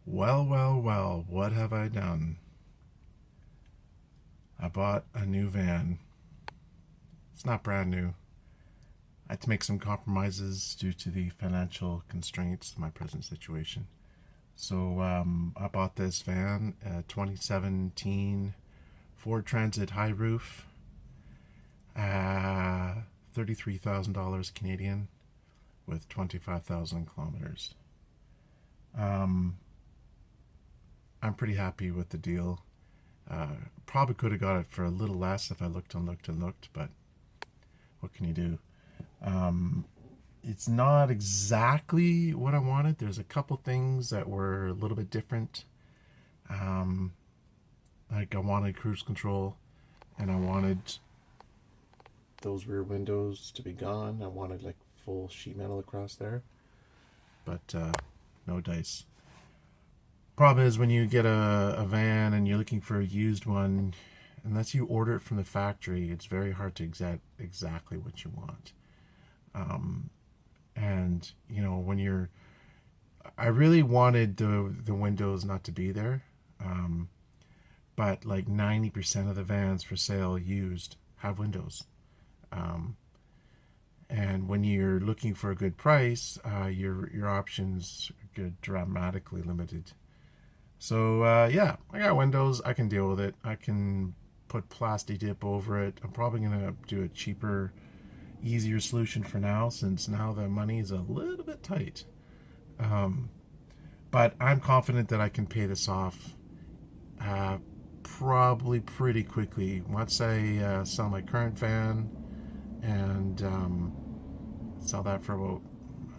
Well, well, well, what have I done? I bought a new van. It's not brand new. I had to make some compromises due to the financial constraints of my present situation. So I bought this van, a 2017 Ford Transit high roof, $33,000 Canadian with 25,000 kilometers. Um, I'm pretty happy with the deal. Probably could have got it for a little less if I looked and looked and looked, but what can you do? Um, it's not exactly what I wanted. There's a couple things that were a little bit different. Um, like I wanted cruise control, and I wanted those rear windows to be gone. I wanted like full sheet metal across there, but no dice. Problem is when you get a van and you're looking for a used one, unless you order it from the factory, it's very hard to exactly what you want. Um, and you know when you're, I really wanted the windows not to be there, um, but like 90% of the vans for sale used have windows. Um, and when you're looking for a good price, your options get dramatically limited. So yeah, I got windows. I can deal with it. I can put plastic dip over it. I'm probably gonna do a cheaper, easier solution for now, since now the money is a little bit tight. Um, but I'm confident that I can pay this off uh, probably pretty quickly once I sell my current van and sell that for about,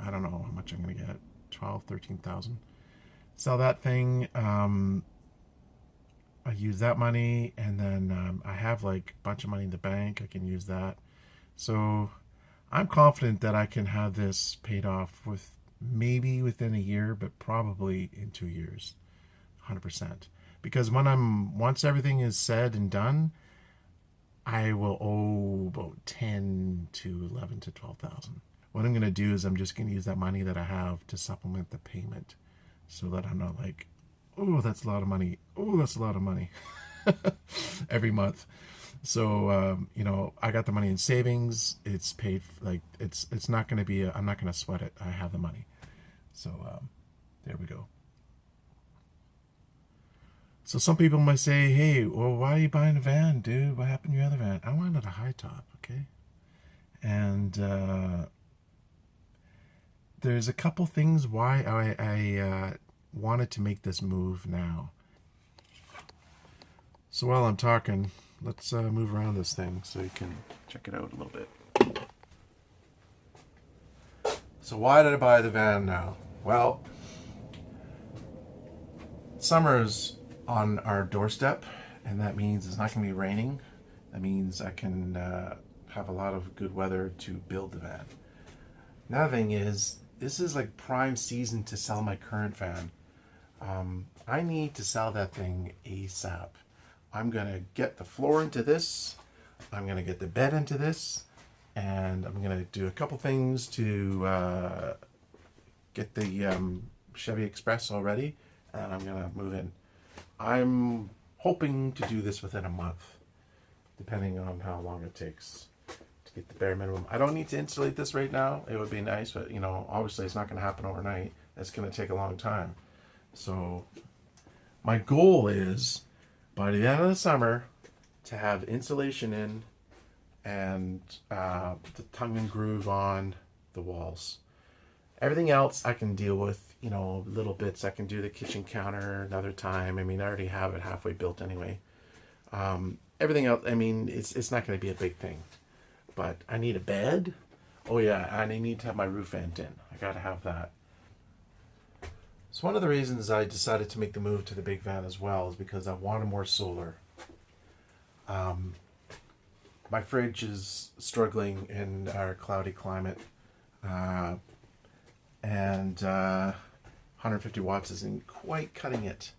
I don't know how much I'm gonna get, 12, 13,000. Sell that thing. I use that money, and then I have like a bunch of money in the bank. I can use that. So I'm confident that I can have this paid off with maybe within a year, but probably in 2 years, 100%. Because once everything is said and done, I will owe about 10 to 11 to 12,000. What I'm gonna do is I'm just gonna use that money that I have to supplement the payment, so that I'm not like, oh, that's a lot of money. Oh, that's a lot of money every month. So I got the money in savings. It's paid. Like it's not going to be. I'm not going to sweat it. I have the money. So there we go. So some people might say, "Hey, well, why are you buying a van, dude? What happened to your other van?" I wanted a high top, okay? And there's a couple things why I wanted to make this move now. So while I'm talking, let's move around this thing so you can check it out a little bit. So why did I buy the van now? Well, summer's on our doorstep, and that means it's not going to be raining. That means I can have a lot of good weather to build the van. Another thing is, this is like prime season to sell my current van. I need to sell that thing ASAP. I'm gonna get the floor into this. I'm gonna get the bed into this, and I'm gonna do a couple things to get the Chevy Express all ready, and I'm gonna move in. I'm hoping to do this within a month, depending on how long it takes to get the bare minimum. I don't need to insulate this right now. It would be nice, but obviously it's not going to happen overnight. It's going to take a long time. So my goal is by the end of the summer to have insulation in and the tongue and groove on the walls. Everything else I can deal with, little bits. I can do the kitchen counter another time. I mean, I already have it halfway built anyway. Everything else, I mean, it's not going to be a big thing. But I need a bed. Oh yeah, and I need to have my roof vent in. I got to have that. So one of the reasons I decided to make the move to the big van as well is because I wanted more solar. My fridge is struggling in our cloudy climate, and 150 watts isn't quite cutting it.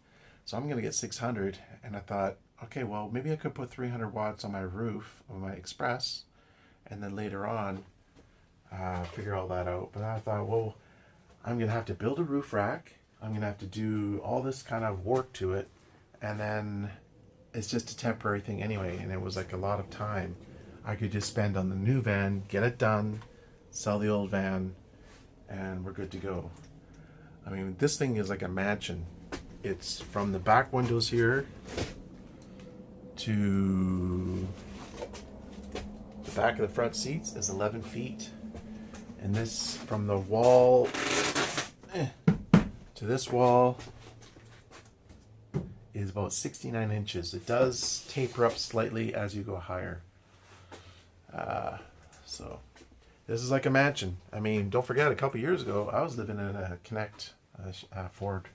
So I'm going to get 600, and I thought, okay, well, maybe I could put 300 watts on my roof of my Express, and then later on figure all that out. But I thought, well, I'm going to have to build a roof rack. I'm gonna have to do all this kind of work to it, and then it's just a temporary thing anyway, and it was like a lot of time I could just spend on the new van, get it done, sell the old van, and we're good to go. I mean, this thing is like a mansion. It's from the back windows here to the back of the front seats is 11 feet. And this, from the wall to this wall, is about 69 inches. It does taper up slightly as you go higher. So this is like a mansion. I mean, don't forget, a couple years ago, I was living in a Connect, Ford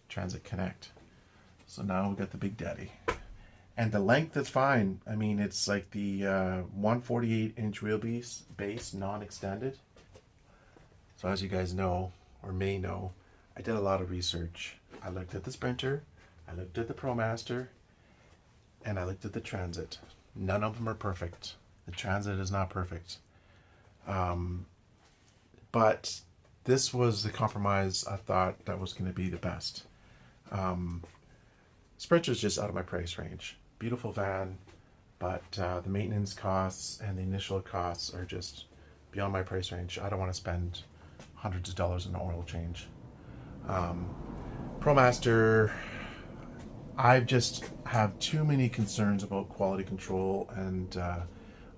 Transit Connect. So now we got the Big Daddy. And the length is fine. I mean, it's like the 148-inch wheelbase, base, non-extended. So as you guys know, or may know, I did a lot of research. I looked at the Sprinter, I looked at the ProMaster, and I looked at the Transit. None of them are perfect. The Transit is not perfect. But this was the compromise I thought that was going to be the best. Sprinter's just out of my price range. Beautiful van, but the maintenance costs and the initial costs are just beyond my price range. I don't want to spend hundreds of dollars in oil change. ProMaster, I just have too many concerns about quality control, and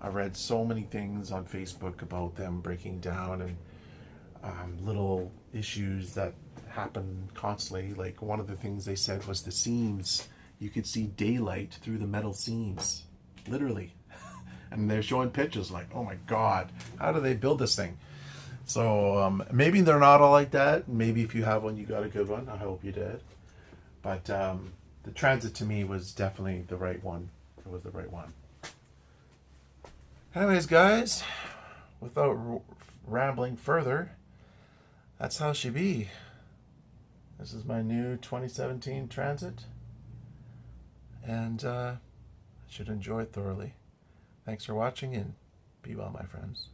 I read so many things on Facebook about them breaking down and little issues that happen constantly. Like, one of the things they said was the seams. You could see daylight through the metal seams, literally. And they're showing pictures like, oh my God, how do they build this thing? So maybe they're not all like that. Maybe if you have one, you got a good one. I hope you did. But the Transit to me was definitely the right one. It was the right one. Anyways, guys, without rambling further, that's how she be. This is my new 2017 Transit, and I should enjoy it thoroughly. Thanks for watching, and be well, my friends.